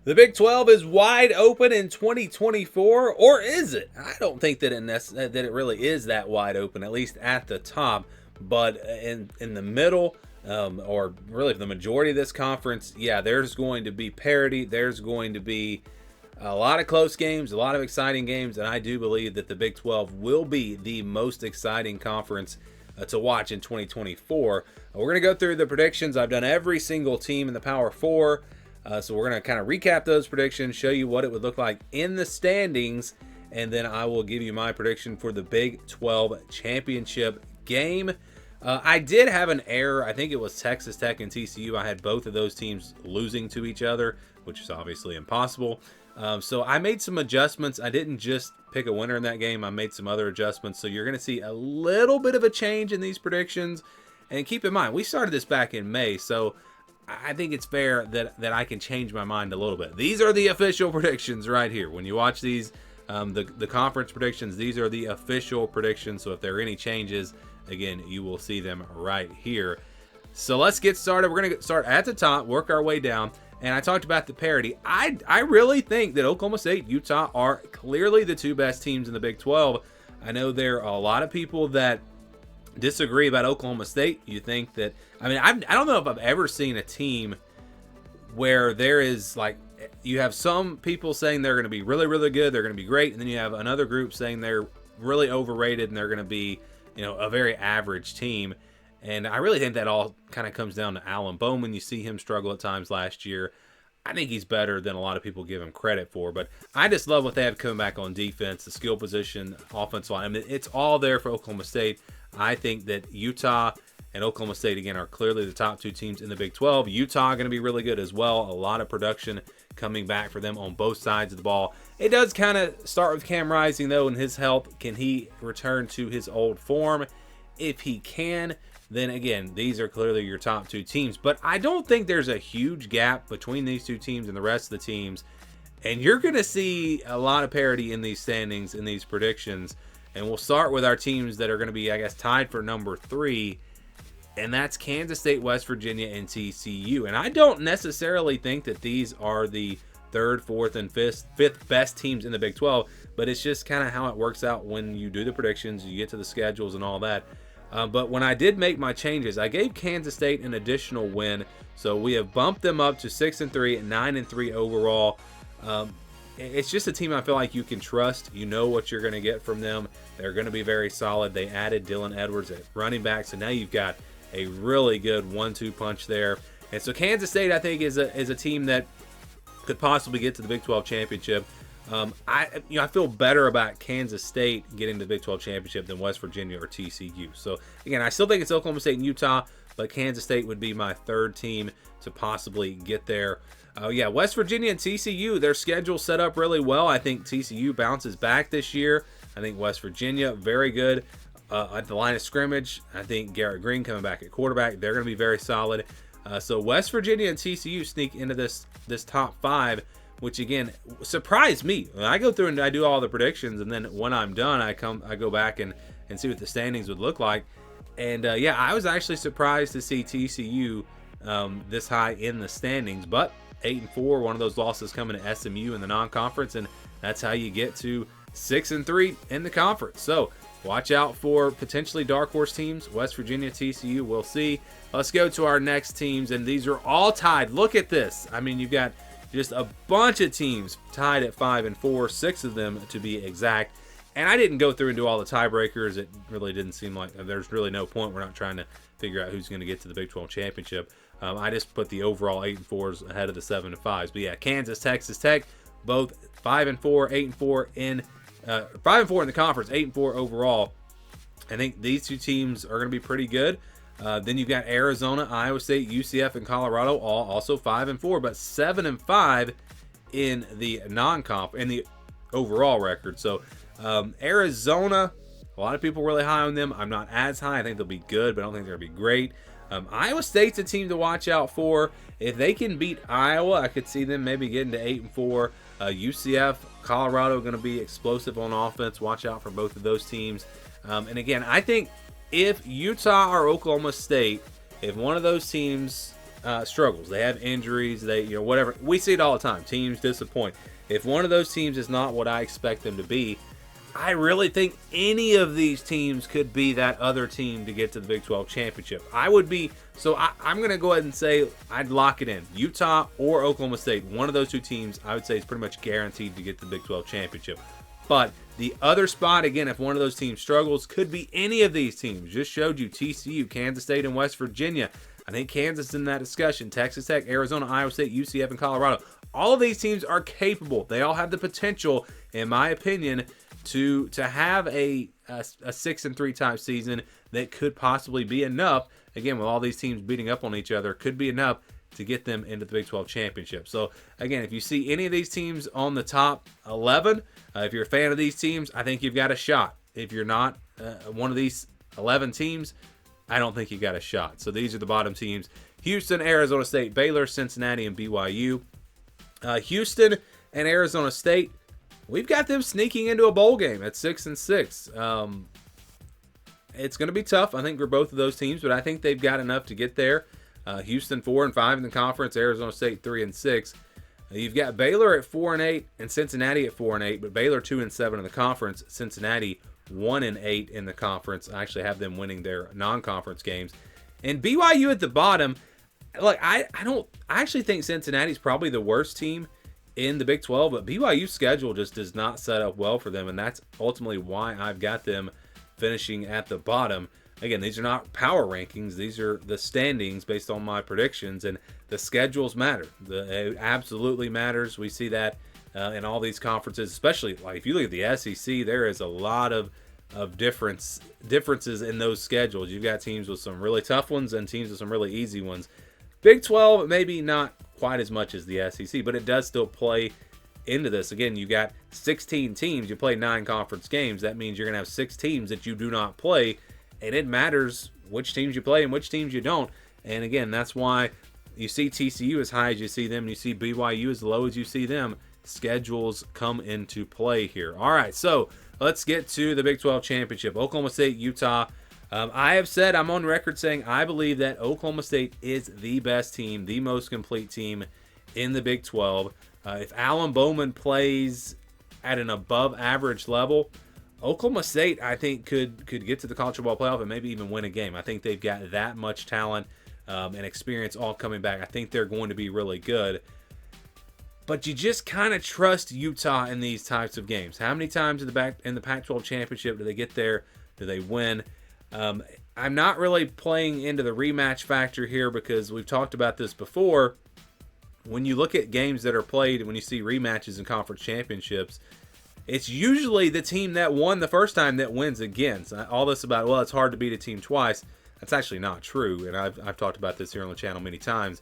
The Big 12 is wide open in 2024, or is it? I don't think that it really is that wide open, at least at the top. But in the middle, or really the majority of this conference, yeah, there's going to be parity. There's going to be a lot of close games, a lot of exciting games, and I do believe that the Big 12 will be the most exciting conference to watch in 2024. We're going to go through the predictions. I've done every single team in the Power Four. So we're going to kind of recap those predictions, show you what it would look like in the standings, and then I will give you my prediction for the Big 12 championship game. I did have an error. I think it was Texas Tech and TCU. I had both of those teams losing to each other, which is obviously impossible. So I made some adjustments. I didn't just pick a winner in that game. I made some other adjustments. So you're going to see a little bit of a change in these predictions. And keep in mind, we started this back in May, so I think it's fair that I can change my mind a little bit. These are the official predictions right here. When you watch these, the conference predictions, these are the official predictions. So if there are any changes, again, you will see them right here. So let's get started. We're going to start at the top, work our way down. And I talked about the parity. I really think that Oklahoma State, Utah are clearly the two best teams in the Big 12. I know there are a lot of people that disagree about Oklahoma State. You think that, I don't know if I've ever seen a team where there is like, you have some people saying they're going to be really, really good, they're going to be great, and then you have another group saying they're really overrated and they're going to be, a very average team. And I really think that all kind of comes down to Alan Bowman. You see him struggle at times last year. I think he's better than a lot of people give him credit for, but I just love what they have coming back on defense, the skill position, offensive line. It's all there for Oklahoma State. I think that Utah and Oklahoma State, again, are clearly the top two teams in the Big 12. Utah going to be really good as well. A lot of production coming back for them on both sides of the ball. It does kind of start with Cam Rising, though, and his health. Can he return to his old form? If he can, then again, these are clearly your top two teams. But I don't think there's a huge gap between these two teams and the rest of the teams. And you're going to see a lot of parity in these standings, in these predictions. And we'll start with our teams that are going to be, I guess, tied for number 3. And that's Kansas State, West Virginia, and TCU. And I don't necessarily think that these are the 3rd, 4th, and 5th best teams in the Big 12. But it's just kind of how it works out when you do the predictions, you get to the schedules and all that. But when I did make my changes, I gave Kansas State an additional win. So we have bumped them up to 6-3 and 9-3 overall. It's just a team I feel like you can trust. You know what you're going to get from them. They're going to be very solid. They added Dylan Edwards at running back, so now you've got a really good 1-2 punch there. And so Kansas State, I think, is a team that could possibly get to the Big 12 championship. I feel better about Kansas State getting to the Big 12 championship than West Virginia or TCU. So again, I still think it's Oklahoma State and Utah, but Kansas State would be my 3rd team to possibly get there. West Virginia and TCU, their schedule set up really well. I think TCU bounces back this year. I think West Virginia, very good at the line of scrimmage. I think Garrett Green coming back at quarterback, they're going to be very solid. So West Virginia and TCU sneak into this top 5, which again surprised me. I go through and I do all the predictions, and then when I'm done, I go back and see what the standings would look like. And I was actually surprised to see TCU this high in the standings, but 8-4, one of those losses coming to SMU in the non-conference, and that's how you get to 6-3 in the conference. So watch out for potentially dark horse teams. West Virginia, TCU, we'll see. Let's go to our next teams, and these are all tied. Look at this. You've got just a bunch of teams tied at 5-4, 6 of them to be exact. And I didn't go through and do all the tiebreakers. It really didn't seem like there's really no point. We're not trying to figure out who's going to get to the Big 12 championship. I just put the overall 8-4s ahead of the 7-5s. But yeah, Kansas, Texas Tech, both 5-4, 8-4 in 5-4 in the conference, 8-4 overall. I think these two teams are going to be pretty good. Then you've got Arizona, Iowa State, UCF, and Colorado, all also 5-4, but 7-5 in the non-conf in the overall record. So Arizona, a lot of people really high on them. I'm not as high. I think they'll be good, but I don't think they're going to be great. Iowa State's a team to watch out for. If they can beat Iowa, I could see them maybe getting to 8-4. UCF, Colorado going to be explosive on offense. Watch out for both of those teams. And again, I think if Utah or Oklahoma State, if one of those teams struggles. They have injuries. They, whatever. We see it all the time. Teams disappoint. If one of those teams is not what I expect them to be, I really think any of these teams could be that other team to get to the Big 12 championship. I'm going to go ahead and say I'd lock it in. Utah or Oklahoma State, one of those two teams, I would say is pretty much guaranteed to get to the Big 12 championship. But the other spot, again, if one of those teams struggles, could be any of these teams. Just showed you TCU, Kansas State, and West Virginia. I think Kansas is in that discussion. Texas Tech, Arizona, Iowa State, UCF, and Colorado. All of these teams are capable. They all have the potential, in my opinion, to have a 6-3 type season that could possibly be enough. Again, with all these teams beating up on each other, could be enough to get them into the Big 12 championship. So, again, if you see any of these teams on the top 11, if you're a fan of these teams, I think you've got a shot. If you're not one of these 11 teams, I don't think you got a shot. So these are the bottom teams: Houston, Arizona State, Baylor, Cincinnati, and BYU. Houston and Arizona State, we've got them sneaking into a bowl game at 6-6. It's going to be tough, I think, for both of those teams, but I think they've got enough to get there. Houston 4-5 in the conference, Arizona State 3-6. You've got Baylor at 4-8 and Cincinnati at 4-8, but Baylor 2-7 in the conference, Cincinnati 1-8 in the conference. I actually have them winning their non-conference games. And BYU at the bottom, like I actually think Cincinnati's probably the worst team in the Big 12, but BYU's schedule just does not set up well for them, and that's ultimately why I've got them finishing at the bottom. Again, these are not power rankings. These are the standings based on my predictions, and the schedules matter. It absolutely matters. We see that in all these conferences, especially like if you look at the SEC, there is a lot of differences in those schedules. You've got teams with some really tough ones and teams with some really easy ones. Big 12, maybe not quite as much as the SEC, but it does still play into this. Again, you got 16 teams. You play 9 conference games. That means you're going to have 6 teams that you do not play, and it matters which teams you play and which teams you don't. And again, that's why you see TCU as high as you see them, and you see BYU as low as you see them. Schedules come into play here. All right, so let's get to the Big 12 championship. Oklahoma State, Utah. I have said, I'm on record saying I believe that Oklahoma State is the best team, the most complete team in the Big 12. If Alan Bowman plays at an above average level, Oklahoma State, I think, could get to the college football playoff and maybe even win a game. I think they've got that much talent and experience all coming back. I think they're going to be really good. But you just kind of trust Utah in these types of games. How many times in the Pac-12 championship do they get there? Do they win? I'm not really playing into the rematch factor here because we've talked about this before. When you look at games that are played, when you see rematches in conference championships, it's usually the team that won the first time that wins again. So all this about, well, it's hard to beat a team twice. That's actually not true, and I've talked about this here on the channel many times.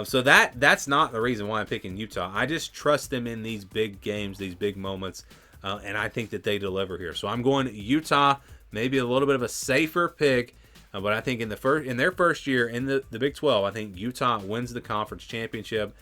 So that's not the reason why I'm picking Utah. I just trust them in these big games, these big moments, and I think that they deliver here. So I'm going Utah, maybe a little bit of a safer pick, but I think in their first year in the Big 12, I think Utah wins the conference championship.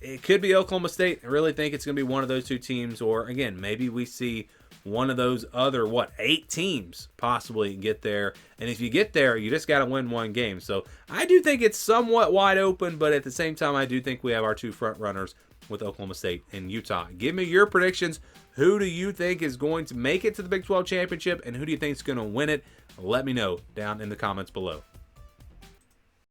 It could be Oklahoma State. I really think it's going to be one of those two teams, or again, maybe we see one of those other 8 teams possibly get there. And if you get there, you just got to win one game. So I do think it's somewhat wide open, but at the same time, I do think we have our 2 front runners with Oklahoma State and Utah. Give me your predictions. Who do you think is going to make it to the Big 12 championship, and who do you think is going to win it? Let me know down in the comments below.